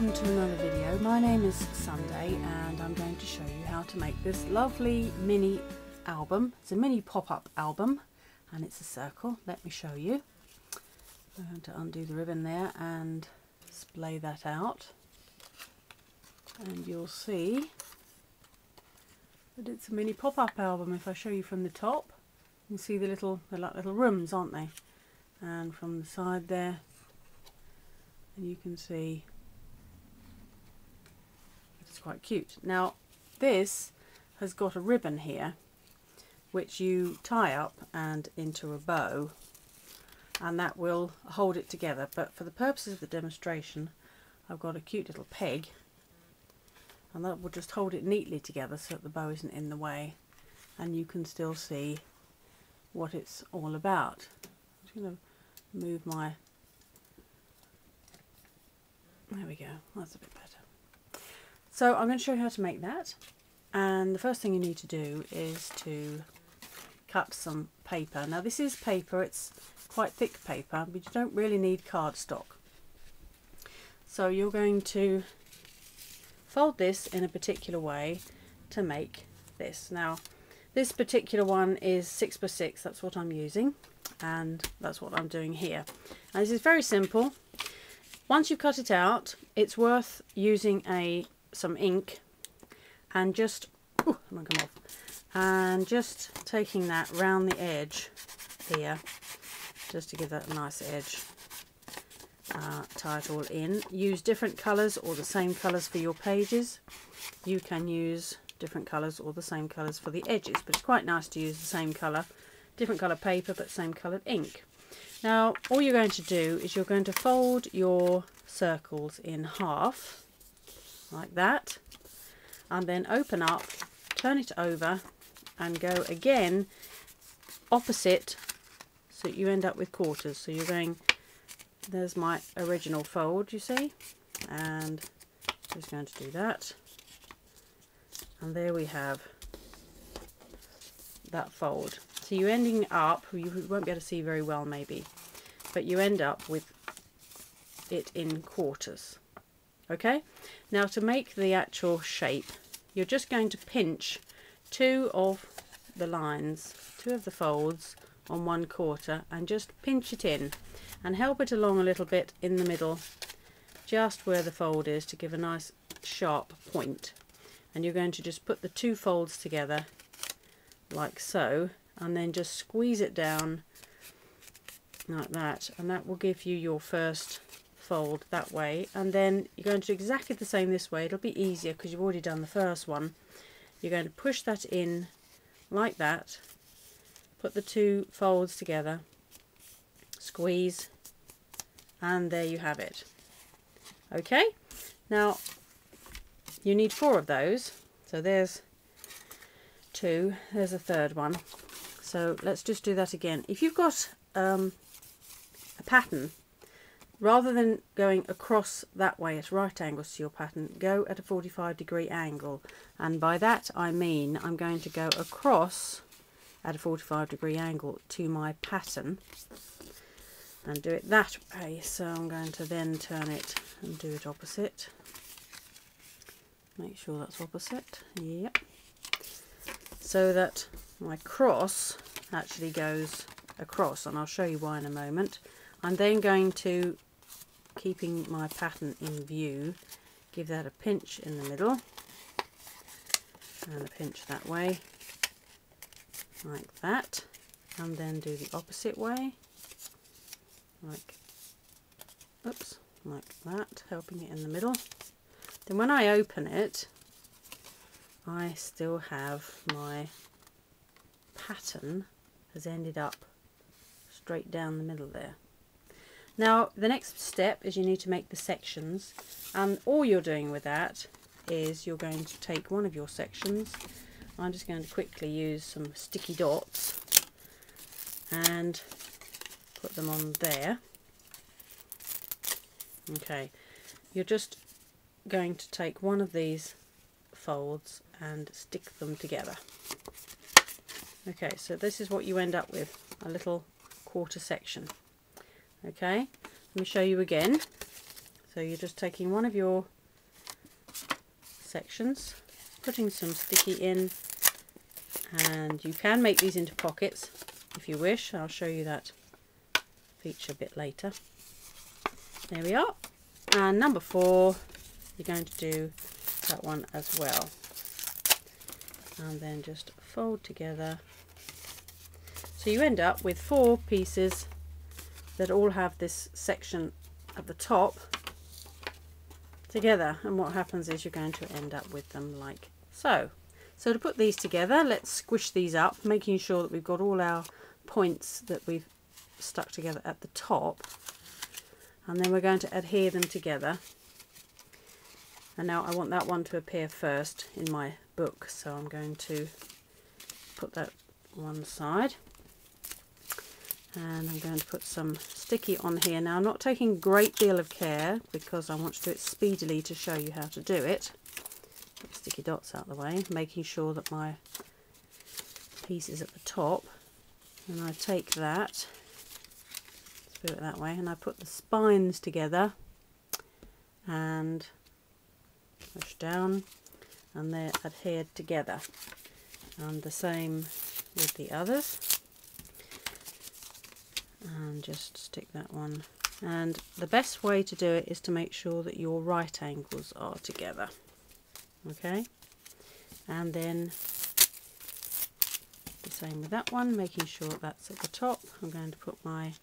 welcome to another video. My name is Sunday and I'm going to show you how to make this lovely mini album. It's a mini pop-up album and it's a circle. Let me show you. I'm going to undo the ribbon there and splay that out, and you'll see that it's a mini pop-up album. If I show you from the top, you can see they're like little rooms, aren't they? And from the side there, and you can see it's quite cute. Now this has got a ribbon here which you tie up and into a bow, and that will hold it together, but for the purposes of the demonstration I've got a cute little peg, and that will just hold it neatly together so that the bow isn't in the way and you can still see what it's all about. I'm just going to move my... There we go, that's a bit better. So I'm going to show you how to make that, and the first thing you need to do is to cut some paper. Now this is paper, it's quite thick paper, but you don't really need cardstock. So you're going to fold this in a particular way to make this. Now this particular one is 6 by 6, that's what I'm using, and that's what I'm doing here. And this is very simple. Once you've cut it out, it's worth using some ink and just taking that round the edge here, just to give that a nice edge. Tie it all in. Use different colours or the same colours for your pages. You can use different colours or the same colours for the edges, but it's quite nice to use the same colour, different colour paper but same coloured ink. Now all you're going to do is you're going to fold your circles in half like that, and then open up, turn it over and go again opposite so that you end up with quarters. So you're going, there's my original fold, you see, and just going to do that, and there we have that fold. So you're ending up, you won't be able to see very well maybe, but you end up with it in quarters. Okay, now to make the actual shape, you're just going to pinch two of the lines, two of the folds on 1/4, and just pinch it in and help it along a little bit in the middle, just where the fold is, to give a nice sharp point. And you're going to just put the two folds together like so, and then just squeeze it down like that, and that will give you your first fold that way. And then you're going to do exactly the same this way. It'll be easier because you've already done the first one. You're going to push that in like that, put the two folds together, squeeze, and there you have it. Okay, now you need 4 of those, so there's 2, there's a third one. So let's just do that again. If you've got a pattern, rather than going across that way at right angles to your pattern, go at a 45-degree angle, and by that I mean I'm going to go across at a 45-degree angle to my pattern and do it that way. So I'm going to then turn it and do it opposite. Make sure that's opposite, yep, so that my cross actually goes across, and I'll show you why in a moment. I'm then going to, keeping my pattern in view, give that a pinch in the middle and a pinch that way like that, and then do the opposite way like that, helping it in the middle. Then when I open it, I still have my pattern has ended up straight down the middle there. Now the next step is you need to make the sections, and all you're doing with that is you're going to take one of your sections. I'm just going to quickly use some sticky dots and put them on there. Okay, you're just going to take one of these folds and stick them together. Okay, so this is what you end up with, a little quarter section. Okay, let me show you again. So you're just taking one of your sections, putting some sticky in, and you can make these into pockets if you wish. I'll show you that feature a bit later. There we are. And number 4, you're going to do that one as well, and then just fold together, so you end up with 4 pieces that all have this section at the top together, and what happens is you're going to end up with them like so. So to put these together, let's squish these up, making sure that we've got all our points that we've stuck together at the top, and then we're going to adhere them together. And now I want that one to appear first in my book, so I'm going to put that one side, and I'm going to put some sticky on here. Now I'm not taking a great deal of care because I want to do it speedily to show you how to do it. Put the sticky dots out of the way, making sure that my piece is at the top, and I take that, let's put it that way, and I put the spines together and push down, and they're adhered together, and the same with the others, and just stick that one. And the best way to do it is to make sure that your right angles are together, okay, and then the same with that one, making sure that's at the top. I'm going to put my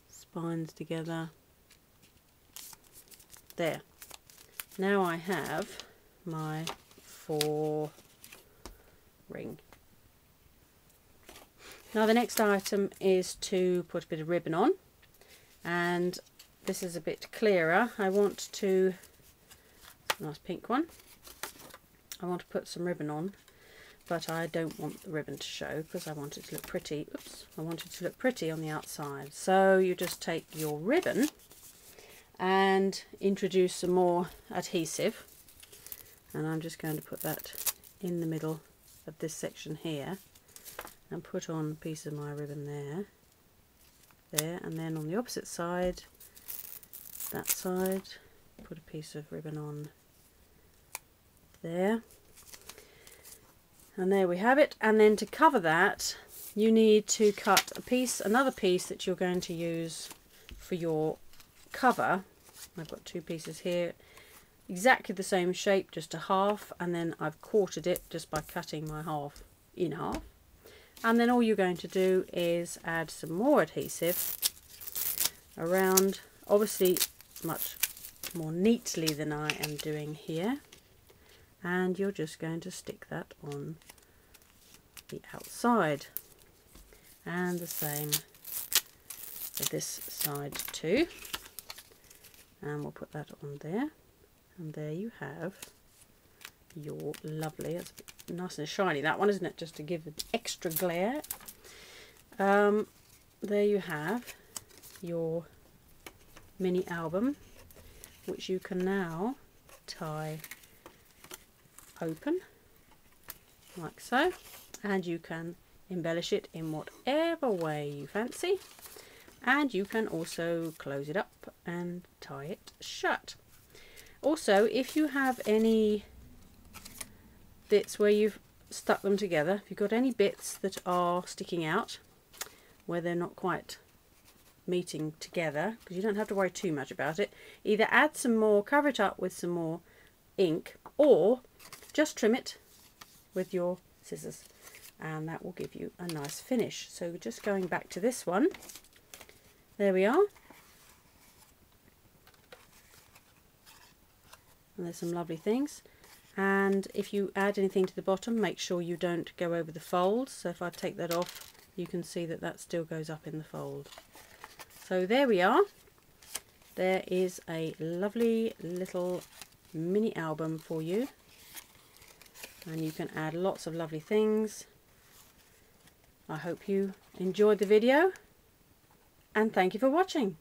spines together there. Now I have my 4 ring. Now the next item is to put a bit of ribbon on, and this is a bit clearer. I want to, nice pink one, I want to put some ribbon on, but I don't want the ribbon to show because I want it to look pretty. Oops, I want it to look pretty on the outside. So you just take your ribbon and introduce some more adhesive, and I'm just going to put that in the middle of this section here and put on a piece of my ribbon there, and then on the opposite side, that side, put a piece of ribbon on there, and there we have it. And then to cover that, you need to cut a piece, another piece that you're going to use for your cover. I've got 2 pieces here, exactly the same shape, just a half, and then I've quartered it just by cutting my half in half. And then all you're going to do is add some more adhesive around, obviously much more neatly than I am doing here, and you're just going to stick that on the outside, and the same for this side too, and we'll put that on there, and there you have your lovely, it's nice and shiny, that one, isn't it, just to give it extra glare. There you have your mini album, which you can now tie open like so, and you can embellish it in whatever way you fancy, and you can also close it up and tie it shut. Also, if you have any bits where you've stuck them together, if you've got any bits that are sticking out where they're not quite meeting together, because you don't have to worry too much about it, either add some more, cover it up with some more ink, or just trim it with your scissors, and that will give you a nice finish. So just going back to this one, there we are, and there's some lovely things. And if you add anything to the bottom, make sure you don't go over the folds. So if I take that off, you can see that that still goes up in the fold. So there we are. There is a lovely little mini album for you, and you can add lots of lovely things. I hope you enjoyed the video, and thank you for watching.